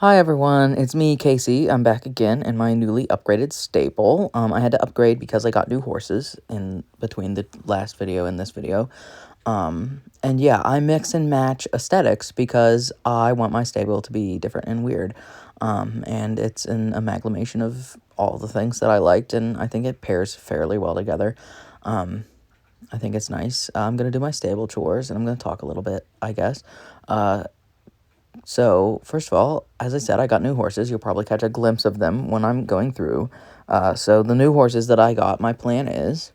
Hi everyone, it's me, Casey. I'm back again in my newly upgraded stable. I had to upgrade because I got new horses in between the last video and this video. And yeah, I mix and match aesthetics because I want my stable to be different and weird. And it's an amalgamation of all the things that I liked, and I think it pairs fairly well together. I think it's nice. I'm going to do my stable chores, and I'm going to talk a little bit, I guess. So, first of all, as I said, I got new horses. You'll probably catch a glimpse of them when I'm going through. So the new horses that I got, my plan is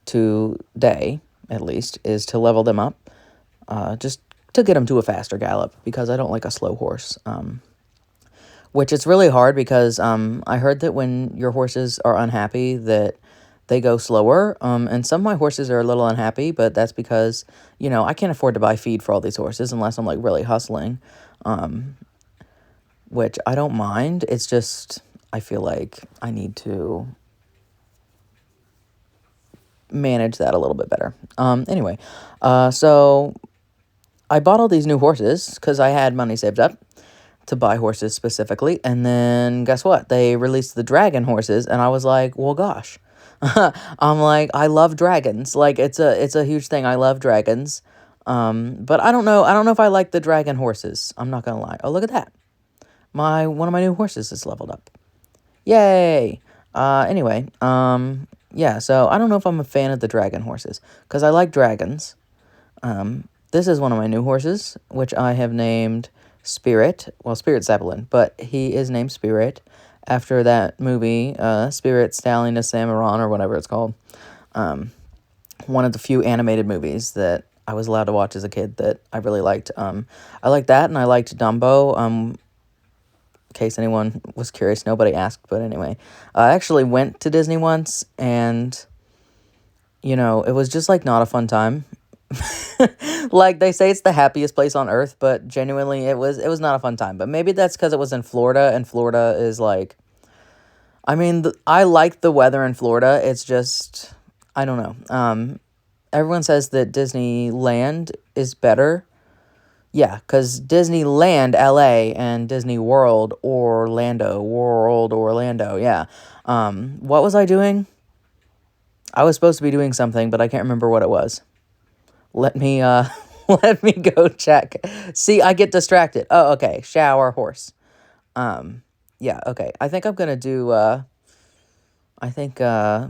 today, at least, is to level them up, just to get them to a faster gallop, because I don't like a slow horse. Which it's really hard because I heard that when your horses are unhappy that they go slower, and some of my horses are a little unhappy, but that's because, I can't afford to buy feed for all these horses unless I'm, like, really hustling, which I don't mind. It's just, I feel like I need to manage that a little bit better. Anyway, so I bought all these new horses because I had money saved up to buy horses specifically, and then guess what? They released the dragon horses, and I was like, well, gosh. I'm like, I love dragons. Like, it's a huge thing. I love dragons. But I don't know if I like the dragon horses. I'm not gonna lie. Oh, look at that. One of my new horses is leveled up. Yay! Anyway, yeah, so I don't know if I'm a fan of the dragon horses, because I like dragons. This is one of my new horses, which I have named Spirit. Well, Spirit Zeppelin, but he is named Spirit after that movie, Spirit Stallion to Cimarron, or whatever it's called. One of the few animated movies that I was allowed to watch as a kid that I really liked. I liked that, and I liked Dumbo. In case anyone was curious, nobody asked, but anyway. I actually went to Disney once, and, it was just, like, not a fun time. Like, they say it's the happiest place on earth, but genuinely it was not a fun time. But maybe that's because it was in Florida, and Florida is like, I mean, I like the weather in Florida. It's just, I don't know. Everyone says that Disneyland is better. Yeah, because Disneyland, LA, and Disney World, Orlando, yeah. What was I doing? I was supposed to be doing something, but I can't remember what it was. Let me, let me go check. See, I get distracted. Oh, okay. Shower, horse. Yeah, okay. I think I'm gonna do, I think I'll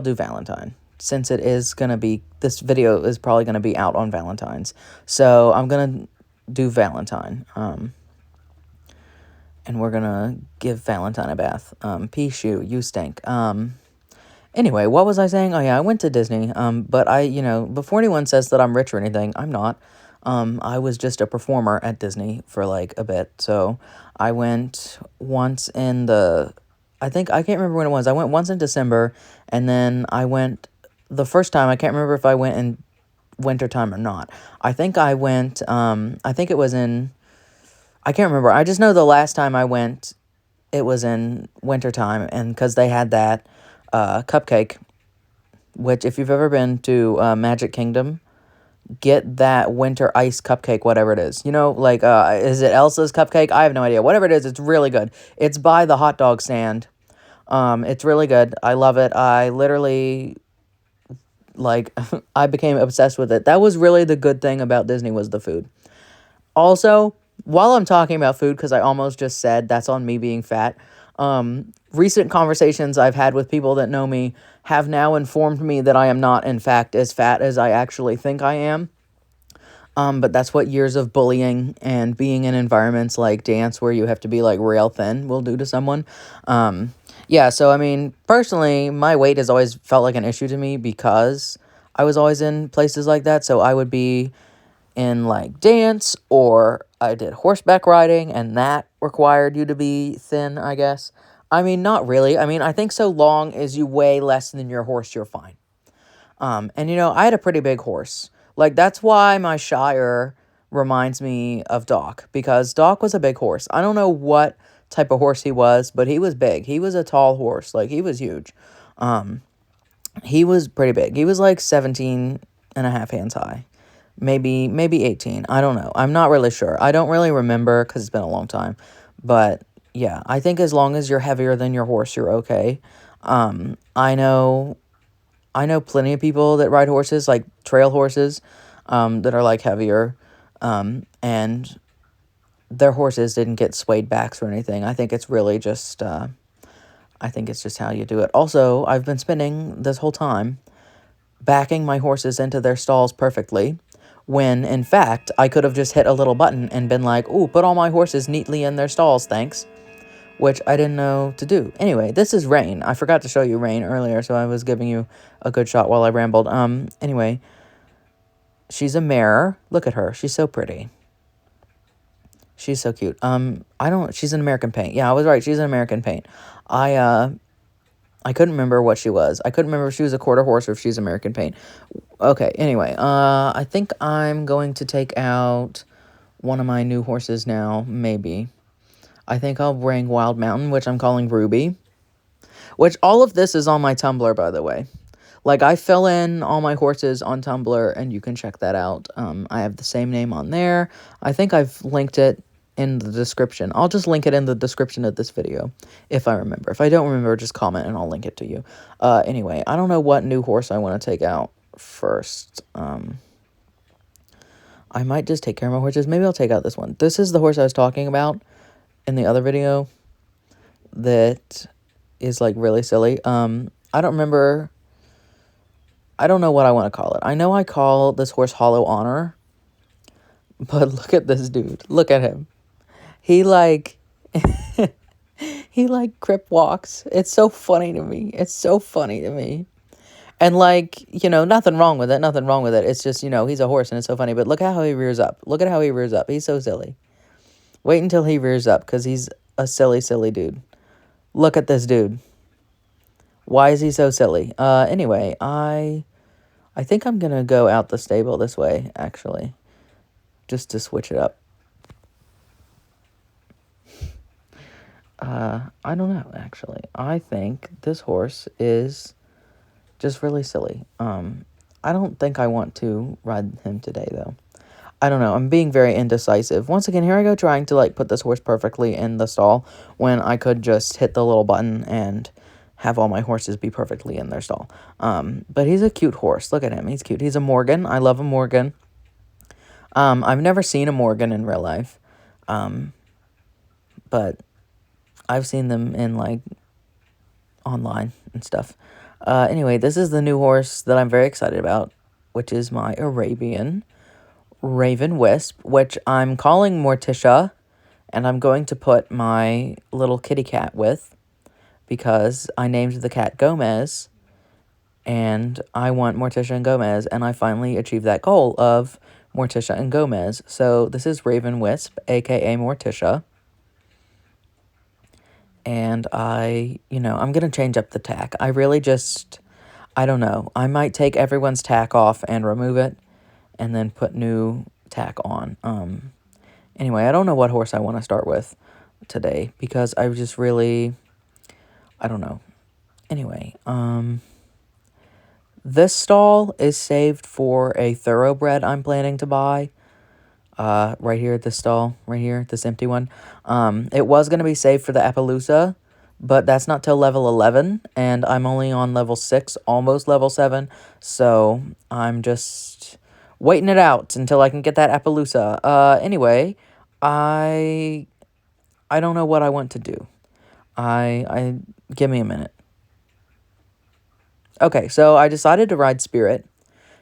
do Valentine, since it is gonna be, this video is probably gonna be out on Valentine's. So I'm gonna do Valentine, and we're gonna give Valentine a bath. Pichu, you stink. Anyway, what was I saying? Oh, yeah, I went to Disney, but before anyone says that I'm rich or anything, I'm not. I was just a performer at Disney for, like, a bit, so I went once I can't remember when it was. I went once in December, and then I went, the first time, I can't remember if I went in wintertime or not. I think I went, I think it was I can't remember. I just know the last time I went, it was in wintertime, and because they had that, cupcake, which if you've ever been to Magic Kingdom, get that winter ice cupcake, whatever it is. Like, is it Elsa's cupcake? I have no idea. Whatever it is, it's really good. It's by the hot dog stand. It's really good. I love it. I literally, like, I became obsessed with it. That was really the good thing about Disney, was the food. Also, while I'm talking about food, because I almost just said that's on me being fat, recent conversations I've had with people that know me have now informed me that I am not, in fact, as fat as I actually think I am. But that's what years of bullying and being in environments like dance where you have to be, like, real thin will do to someone. Yeah, so, I mean, personally, my weight has always felt like an issue to me because I was always in places like that. So I would be in, like, dance, or I did horseback riding, and that required you to be thin, I guess. I mean, not really. I mean, I think so long as you weigh less than your horse, you're fine. And I had a pretty big horse. Like, that's why my Shire reminds me of Doc, because Doc was a big horse. I don't know what type of horse he was, but he was big. He was a tall horse. Like, he was huge. He was pretty big. He was like 17 and a half hands high. maybe 18. I don't know. I'm not really sure. I don't really remember because it's been a long time. But yeah, I think as long as you're heavier than your horse, you're okay. I know plenty of people that ride horses, like trail horses, that are like heavier, and their horses didn't get swayed backs or anything. I think it's really just, I think it's just how you do it. Also, I've been spending this whole time backing my horses into their stalls perfectly, when in fact I could have just hit a little button and been like, "Ooh, put all my horses neatly in their stalls, thanks." Which I didn't know to do. Anyway, this is Rain. I forgot to show you Rain earlier, so I was giving you a good shot while I rambled. Anyway, she's a mare. Look at her. She's so pretty. She's so cute. She's an American Paint. Yeah, I was right. She's an American Paint. I couldn't remember what she was. I couldn't remember if she was a quarter horse or if she's American Paint. Okay, anyway, I think I'm going to take out one of my new horses now, maybe. I think I'll bring Wild Mountain, which I'm calling Ruby. Which all of this is on my Tumblr, by the way. Like, I fill in all my horses on Tumblr, and you can check that out. I have the same name on there. I think I've linked it in the description. I'll just link it in the description of this video, if I remember. If I don't remember, just comment, and I'll link it to you. Anyway, I don't know what new horse I want to take out first. I might just take care of my horses. Maybe I'll take out this one. This is the horse I was talking about in the other video that is, like, really silly. I don't remember. I don't know what I want to call it. I know I call this horse Hollow Honor, but look at this dude. Look at him. He, like, he, like, crip walks. It's so funny to me. It's so funny to me. And, like, nothing wrong with it. Nothing wrong with it. It's just, he's a horse and it's so funny. But look at how he rears up. Look at how he rears up. He's so silly. Wait until he rears up, because he's a silly, silly dude. Look at this dude. Why is he so silly? Anyway, I think I'm going to go out the stable this way, actually, just to switch it up. I don't know, actually. I think this horse is just really silly. I don't think I want to ride him today, though. I don't know. I'm being very indecisive. Once again, here I go trying to, like, put this horse perfectly in the stall when I could just hit the little button and have all my horses be perfectly in their stall. But he's a cute horse. Look at him. He's cute. He's a Morgan. I love a Morgan. I've never seen a Morgan in real life. But I've seen them in, like, online and stuff. Anyway, this is the new horse that I'm very excited about, which is my Arabian Raven Wisp, which I'm calling Morticia, and I'm going to put my little kitty cat with, because I named the cat Gomez, and I want Morticia and Gomez, and I finally achieved that goal of Morticia and Gomez. So this is Raven Wisp, aka Morticia, and I'm going to change up the tack. I really just, I don't know, I might take everyone's tack off and remove it, and then put new tack on. Anyway, I don't know what horse I want to start with today, because I just really, I don't know. Anyway, this stall is saved for a thoroughbred I'm planning to buy. Right here at this stall, right here, this empty one. It was going to be saved for the Appaloosa, but that's not till level 11, and I'm only on level 6, almost level 7, so I'm just waiting it out until I can get that Appaloosa. Anyway, I don't know what I want to do. Give me a minute. Okay, so I decided to ride Spirit,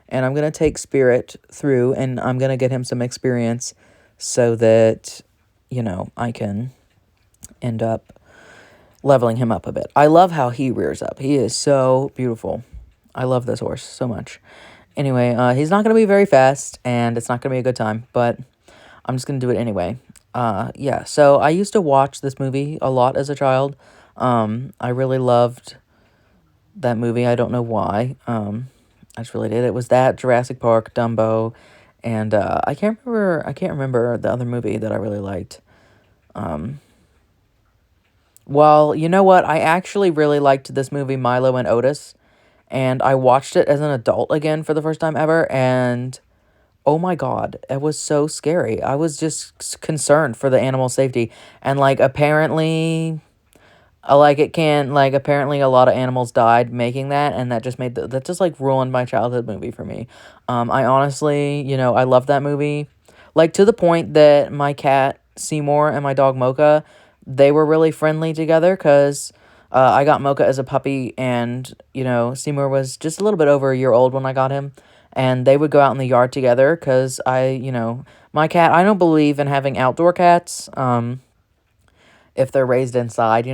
and I'm going to take Spirit through, and I'm going to get him some experience so that, I can end up leveling him up a bit. I love how he rears up. He is so beautiful. I love this horse so much. Anyway, he's not going to be very fast, and it's not going to be a good time, but I'm just going to do it anyway. Yeah, so I used to watch this movie a lot as a child. I really loved that movie. I don't know why. I just really did. It was that, Jurassic Park, Dumbo, and I can't remember the other movie that I really liked. Well, you know what? I actually really liked this movie, Milo and Otis, and I watched it as an adult again for the first time ever, and oh my God, it was so scary. I was just concerned for the animal safety. And like apparently like it can like apparently a lot of animals died making that, and that just that just like ruined my childhood movie for me. I honestly, I love that movie. Like to the point that my cat Seymour and my dog Mocha, they were really friendly together cuz I got Mocha as a puppy, and Seymour was just a little bit over a year old when I got him, and they would go out in the yard together cuz my cat, I don't believe in having outdoor cats. If they're raised inside,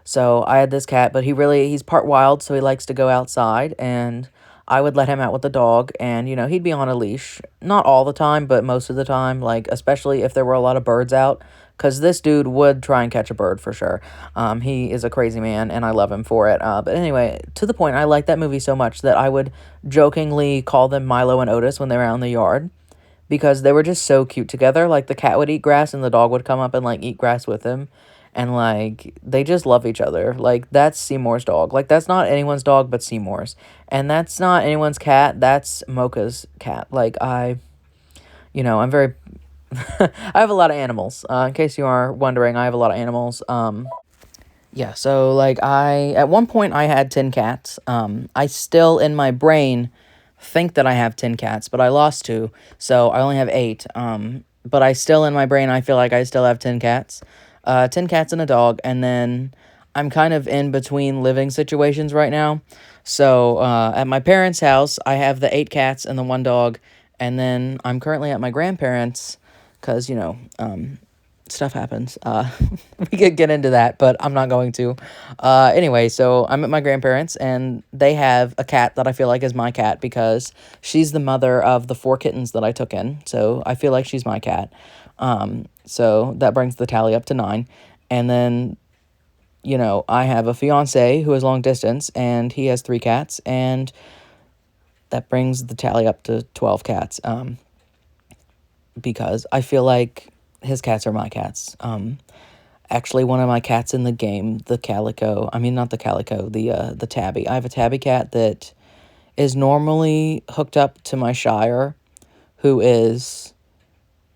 So I had this cat, but he's part wild, so he likes to go outside, and I would let him out with the dog, and he'd be on a leash. Not all the time, but most of the time, like especially if there were a lot of birds out, because this dude would try and catch a bird for sure. He is a crazy man, and I love him for it. But anyway, to the point, I liked that movie so much that I would jokingly call them Milo and Otis when they were out in the yard because they were just so cute together. Like the cat would eat grass and the dog would come up and like eat grass with him. And like they just love each other. Like that's Seymour's dog. Like that's not anyone's dog but Seymour's. And that's not anyone's cat. That's Mocha's cat. Like I'm very I have a lot of animals. In case you are wondering, I have a lot of animals. Yeah, so like at one point I had 10 cats. I still in my brain think that I have 10 cats, but I lost two, so I only have 8. But I still in my brain I feel like I still have 10 cats. 10 cats and a dog, and then I'm kind of in between living situations right now. So, at my parents' house, I have the 8 cats and the 1 dog, and then I'm currently at my grandparents' because, stuff happens. We could get into that, but I'm not going to. Anyway, so I'm at my grandparents, and they have a cat that I feel like is my cat because she's the mother of the 4 kittens that I took in. So I feel like she's my cat. So that brings the tally up to 9. And then, I have a fiance who is long distance, and he has 3 cats, and that brings the tally up to 12 cats. Because I feel like his cats are my cats. Actually, one of my cats in the game, the calico, I mean, not the calico, the tabby. I have a tabby cat that is normally hooked up to my Shire, who is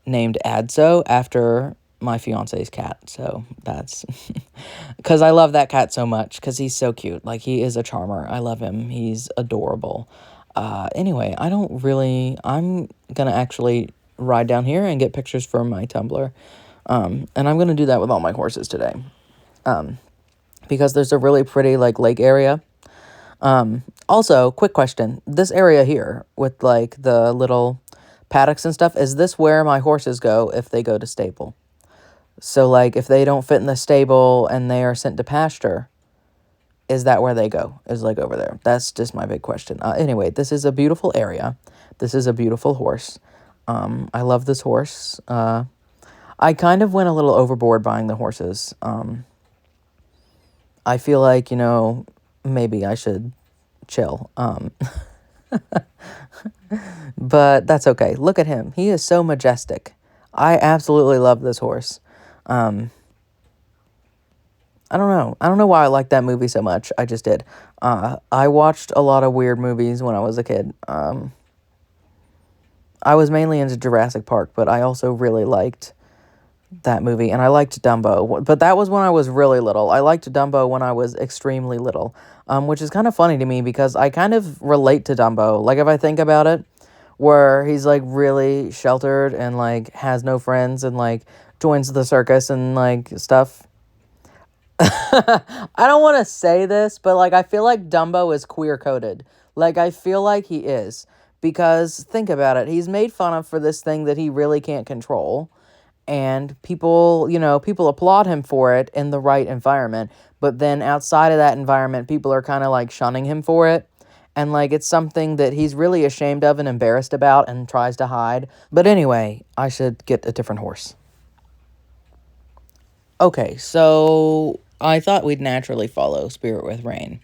named Adso after my fiance's cat. So that's because I love that cat so much because he's so cute. Like, he is a charmer. I love him. He's adorable. Anyway, I'm gonna actually ride down here and get pictures from my Tumblr. And I'm going to do that with all my horses today. Because there's a really pretty, like, lake area. Also, quick question. This area here with, like, the little paddocks and stuff, is this where my horses go if they go to stable? So, like, if they don't fit in the stable and they are sent to pasture, is that where they go? Is, like, over there? That's just my big question. Anyway, this is a beautiful area. This is a beautiful horse. I love this horse. I kind of went a little overboard buying the horses. I feel like, maybe I should chill. But that's okay. Look at him. He is so majestic. I absolutely love this horse. I don't know. I don't know why I like that movie so much. I just did. I watched a lot of weird movies when I was a kid. I was mainly into Jurassic Park, but I also really liked that movie, and I liked Dumbo, but that was when I was really little. I liked Dumbo when I was extremely little, which is kind of funny to me because I kind of relate to Dumbo. Like, if I think about it, where he's, like, really sheltered and, like, has no friends and, like, joins the circus and, like, stuff. I don't want to say this, but, like, I feel like Dumbo is queer-coded. Like, I feel like he is. Because, think about it, he's made fun of for this thing that he really can't control. And people applaud him for it in the right environment. But then outside of that environment, people are kind of, like, shunning him for it. And, like, it's something that he's really ashamed of and embarrassed about and tries to hide. But anyway, I should get a different horse. Okay, so I thought we'd naturally follow Spirit with Rain.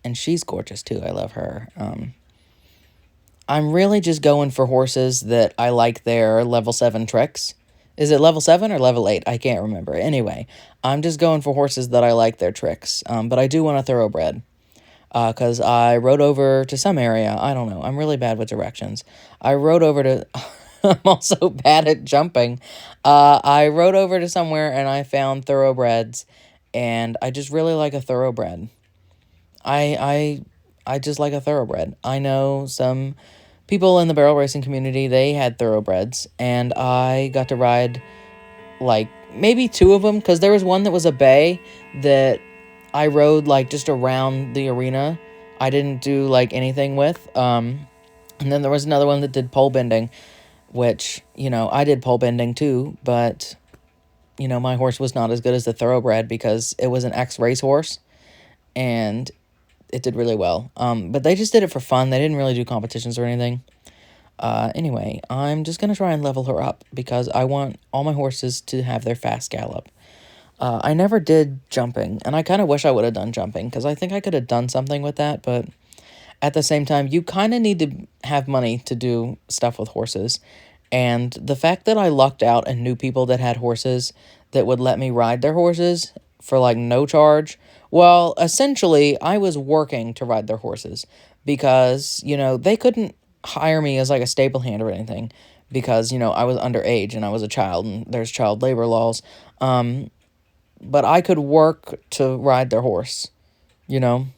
And she's gorgeous, too. I love her. I'm really just going for horses that I like their level 7 tricks. Is it level 7 or level 8? I can't remember. Anyway, I'm just going for horses that I like their tricks. But I do want a thoroughbred. Because I rode over to some area. I don't know. I'm really bad with directions. I rode over to. I'm also bad at jumping. I rode over to somewhere and I found thoroughbreds, and I just really like a thoroughbred. I I just like a thoroughbred. I know some people in the barrel racing community, they had thoroughbreds, and I got to ride like maybe two of them, because there was one that was a bay that I rode like just around the arena. I didn't do like anything with. And then there was another one that did pole bending, which, I did pole bending too, but my horse was not as good as the thoroughbred because it was an X race horse, and it did really well. But they just did it for fun. They didn't really do competitions or anything. Anyway, I'm just gonna try and level her up because I want all my horses to have their fast gallop. I never did jumping, and I kind of wish I would have done jumping because I think I could have done something with that, but at the same time, you kind of need to have money to do stuff with horses. And the fact that I lucked out and knew people that had horses that would let me ride their horses for like no charge. Well, essentially, I was working to ride their horses because, they couldn't hire me as like a stable hand or anything because, I was underage and I was a child and there's child labor laws. But I could work to ride their horse, you know?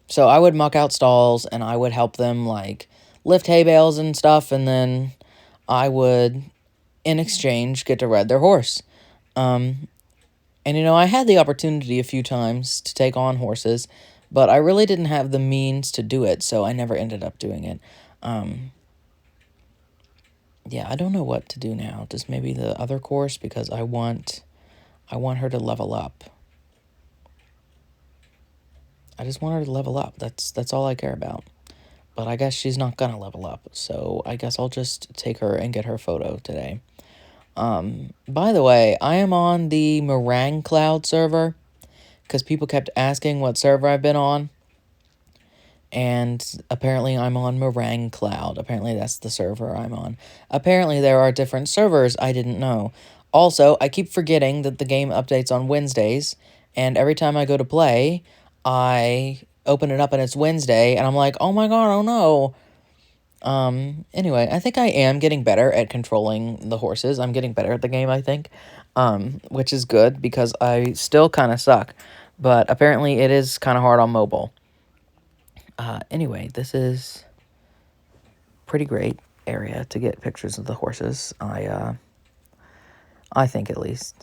So I would muck out stalls and I would help them like lift hay bales and stuff, and then I would, in exchange, get to ride their horse. Um, and I had the opportunity a few times to take on horses, but I really didn't have the means to do it, so I never ended up doing it. Um, yeah, I don't know what to do now. Just maybe the other course because I want her to level up. I just want her to level up. That's all I care about. But I guess she's not gonna level up, so I guess I'll just take her and get her photo today. By the way, I am on the Meringue Cloud server because people kept asking what server I've been on, and apparently I'm on Meringue Cloud. Apparently that's the server I'm on. Apparently there are different servers I didn't know. Also, I keep forgetting that the game updates on Wednesdays, and every time I go to play, I open it up and it's Wednesday, and I'm like, oh my god, oh no. Anyway, I think I am getting better at controlling the horses. I'm getting better at the game, I think, which is good because I still kind of suck, but apparently it is kind of hard on mobile. Anyway, this is pretty great area to get pictures of the horses. I think at least.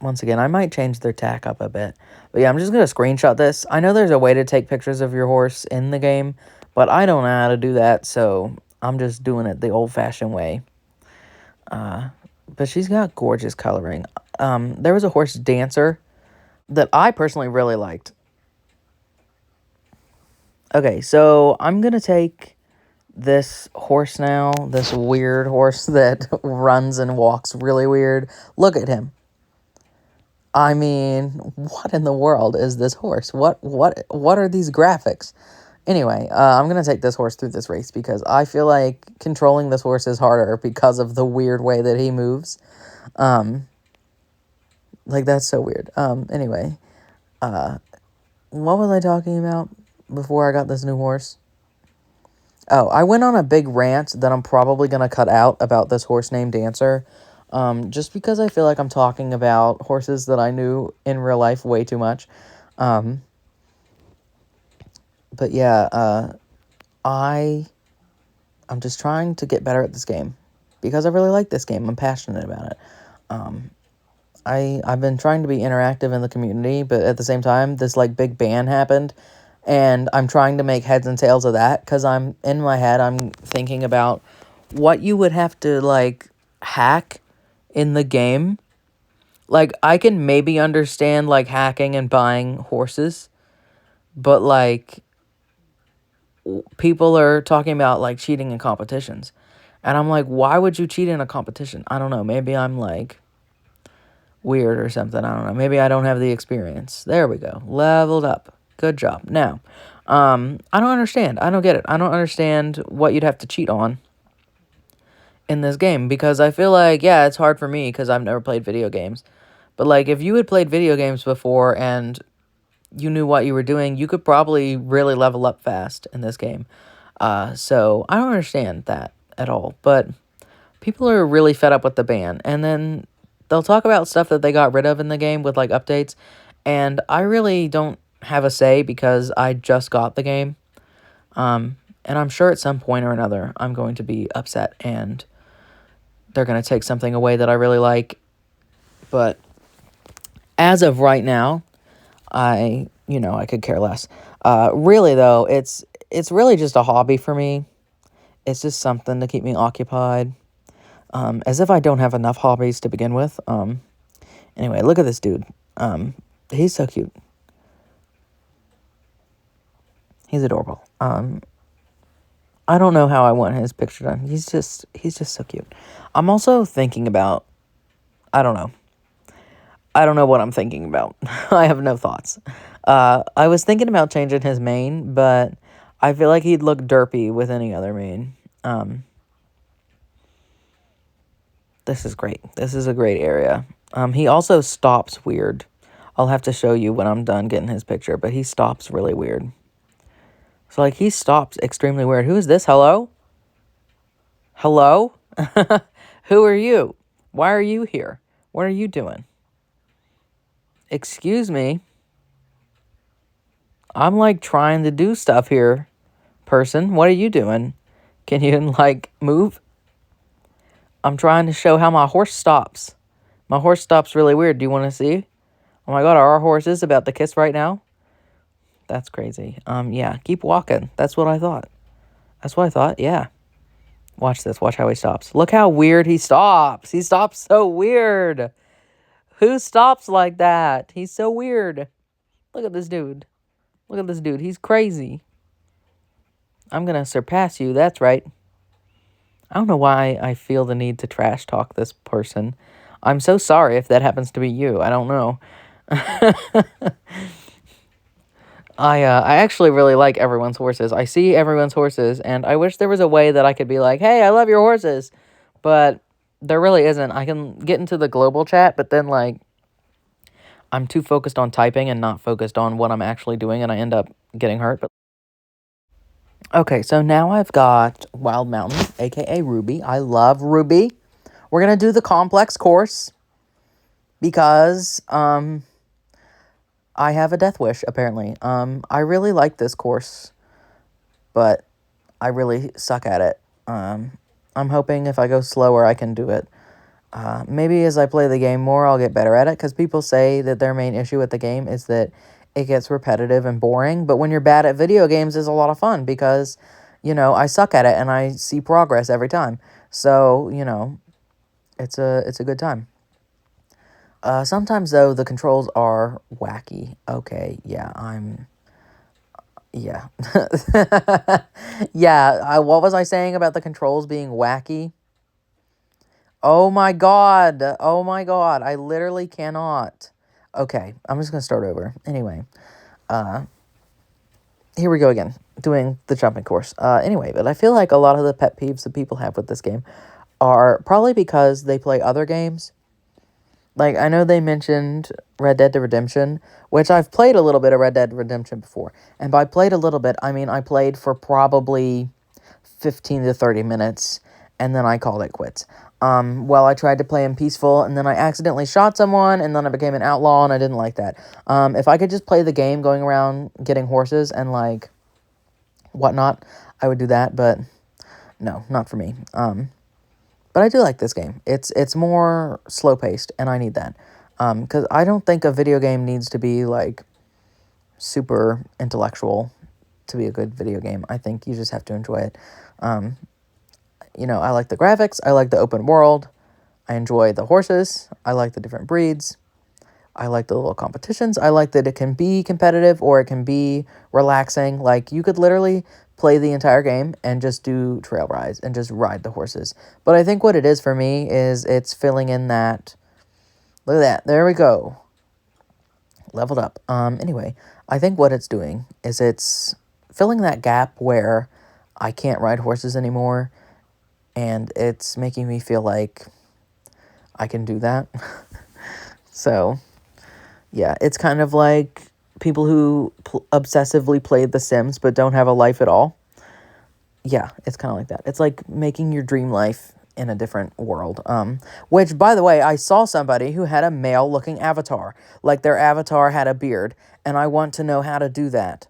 Once again, I might change their tack up a bit. But yeah, I'm just going to screenshot this. I know there's a way to take pictures of your horse in the game, but I don't know how to do that, so I'm just doing it the old-fashioned way. But she's got gorgeous coloring. There was a horse Dancer that I personally really liked. Okay, so I'm going to take this horse now, this weird horse that runs and walks really weird. Look at him. I mean, what in the world is this horse? What are these graphics? Anyway, I'm going to take this horse through this race because I feel like controlling this horse is harder because of the weird way that he moves. Like, that's so weird. Anyway, what was I talking about before I got this new horse? Oh, I went on a big rant that I'm probably going to cut out about this horse named Dancer. Just because I feel like I'm talking about horses that I knew in real life way too much. But yeah, I'm just trying to get better at this game because I really like this game. I'm passionate about it. I've been trying to be interactive in the community, but at the same time, this like big ban happened, and I'm trying to make heads and tails of that because I'm in my head. I'm thinking about what you would have to like hack in the game. Like, I can maybe understand like hacking and buying horses, but like people are talking about like cheating in competitions. And I'm like, why would you cheat in a competition? I don't know. Maybe I'm like weird or something. I don't know. Maybe I don't have the experience. There we go. Leveled up. Good job. Now, I don't understand. I don't get it. I don't understand what you'd have to cheat on in this game because I feel like, yeah, it's hard for me because I've never played video games. But like if you had played video games before and you knew what you were doing, you could probably really level up fast in this game. So I don't understand that at all. But people are really fed up with the ban. And then they'll talk about stuff that they got rid of in the game with like updates. And I really don't have a say because I just got the game. And I'm sure at some point or another I'm going to be upset and they're going to take something away that I really like. But as of right now, I could care less. Really though, it's really just a hobby for me. It's just something to keep me occupied. As if I don't have enough hobbies to begin with. Anyway, look at this dude. He's so cute. He's adorable. I don't know how I want his picture done. He's just so cute. I'm also thinking about, I don't know. I don't know what I'm thinking about. I have no thoughts. I was thinking about changing his mane, but I feel like he'd look derpy with any other mane. This is great. This is a great area. He also stops weird. I'll have to show you when I'm done getting his picture, but he stops really weird. So, like, he stops extremely weird. Who is this? Hello? Hello? Who are you? Why are you here? What are you doing? Excuse me. I'm, like, trying to do stuff here, person. What are you doing? Can you, like, move? I'm trying to show how my horse stops. My horse stops really weird. Do you want to see? Oh my god, are our horses about to kiss right now? That's crazy. Yeah, keep walking. That's what I thought. That's what I thought, yeah. Watch this. Watch how he stops. Look how weird he stops. He stops so weird. Who stops like that? He's so weird. Look at this dude. Look at this dude. He's crazy. I'm going to surpass you. That's right. I don't know why I feel the need to trash talk this person. I'm so sorry if that happens to be you. I don't know. I actually really like everyone's horses. I see everyone's horses, and I wish there was a way that I could be like, hey, I love your horses. But there really isn't. I can get into the global chat, but then, like, I'm too focused on typing and not focused on what I'm actually doing, and I end up getting hurt. But okay, so now I've got Wild Mountain, a.k.a. Ruby. I love Ruby. We're going to do the complex course because, I have a death wish, apparently. I really like this course, but I really suck at it. I'm hoping if I go slower, I can do it. Maybe as I play the game more, I'll get better at it, because people say that their main issue with the game is that it gets repetitive and boring, but when you're bad at video games, it's a lot of fun, because, I suck at it, and I see progress every time. So, it's a good time. Sometimes, though, the controls are wacky. Okay, yeah, yeah. Yeah, what was I saying about the controls being wacky? Oh my god. Oh my god. I literally cannot. Okay, I'm just gonna start over. Anyway, here we go again, doing the jumping course. Anyway, but I feel like a lot of the pet peeves that people have with this game are probably because they play other games. Like, I know they mentioned Red Dead Redemption, which I've played a little bit of Red Dead Redemption before. And by played a little bit, I mean I played for probably 15 to 30 minutes, and then I called it quits. Well, I tried to play him peaceful, and then I accidentally shot someone, and then I became an outlaw, and I didn't like that. If I could just play the game going around getting horses and, like, whatnot, I would do that, but no, not for me. But I do like this game. It's more slow-paced, and I need that. Because I don't think a video game needs to be, like, super intellectual to be a good video game. I think you just have to enjoy it. I like the graphics. I like the open world. I enjoy the horses. I like the different breeds. I like the little competitions. I like that it can be competitive or it can be relaxing. Like, you could literally play the entire game and just do trail rides and just ride the horses. But I think what it is for me is it's filling in that... Look at that. There we go. Leveled up. Anyway, I think what it's doing is it's filling that gap where I can't ride horses anymore, and it's making me feel like I can do that. So, yeah, it's kind of like people who obsessively played The Sims but don't have a life at all. Yeah, it's kind of like that. It's like making your dream life in a different world. Which, by the way, I saw somebody who had a male-looking avatar. Like, their avatar had a beard, and I want to know how to do that.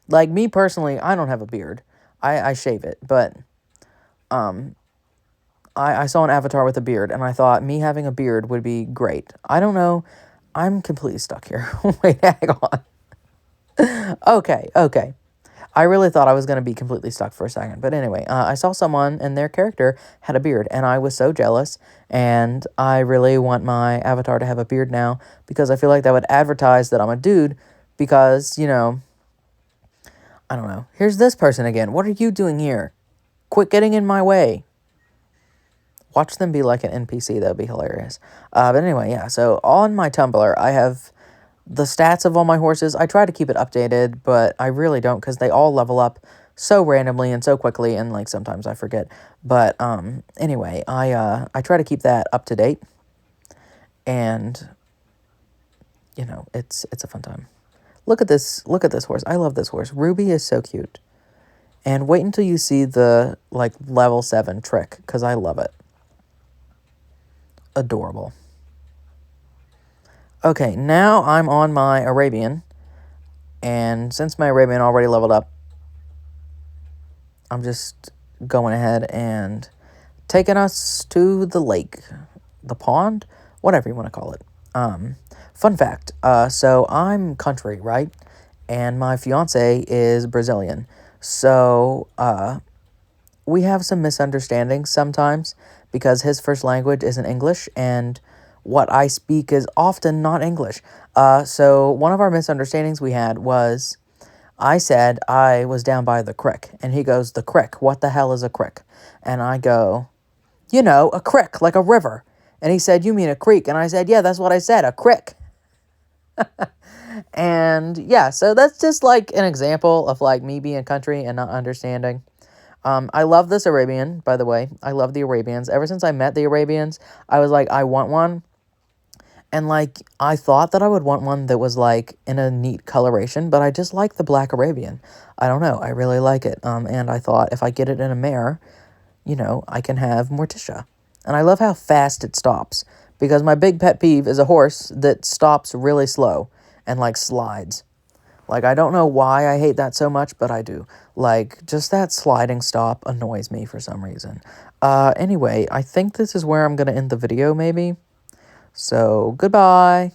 Like, me personally, I don't have a beard. I shave it, but I saw an avatar with a beard, and I thought me having a beard would be great. I don't know. I'm completely stuck here. Wait, hang on. Okay. I really thought I was going to be completely stuck for a second. But anyway, I saw someone and their character had a beard, and I was so jealous. And I really want my avatar to have a beard now because I feel like that would advertise that I'm a dude because, you know, I don't know. Here's this person again. What are you doing here? Quit getting in my way. Watch them be like an NPC. That would be hilarious. But anyway, yeah. So on my Tumblr, I have the stats of all my horses. I try to keep it updated, but I really don't because they all level up so randomly and so quickly, and like sometimes I forget. But anyway, I try to keep that up to date, and you know it's a fun time. Look at this horse. I love this horse. Ruby is so cute. And wait until you see the like level 7 trick because I love it. Adorable. Okay, now I'm on my Arabian. And since my Arabian already leveled up, I'm just going ahead and taking us to the lake, the pond, whatever you want to call it. Fun fact, so I'm country, right? And my fiance is Brazilian. So, we have some misunderstandings sometimes because his first language isn't English and what I speak is often not English. So one of our misunderstandings we had was I said I was down by the creek, and he goes, "The creek? What the hell is a creek?" And I go, "You know, a creek, like a river." And he said, "You mean a creek?" And I said, "Yeah, that's what I said, a creek." And yeah, so that's just like an example of like me being country and not understanding. I love this Arabian, by the way. I love the Arabians. Ever since I met the Arabians, I was like, I want one. And, like, I thought that I would want one that was, like, in a neat coloration, but I just like the black Arabian. I don't know. I really like it. And I thought if I get it in a mare, you know, I can have Morticia. And I love how fast it stops, because my big pet peeve is a horse that stops really slow and, like, slides. Like, I don't know why I hate that so much, but I do. Like, just that sliding stop annoys me for some reason. Anyway, I think this is where I'm going to end the video, maybe. So, goodbye.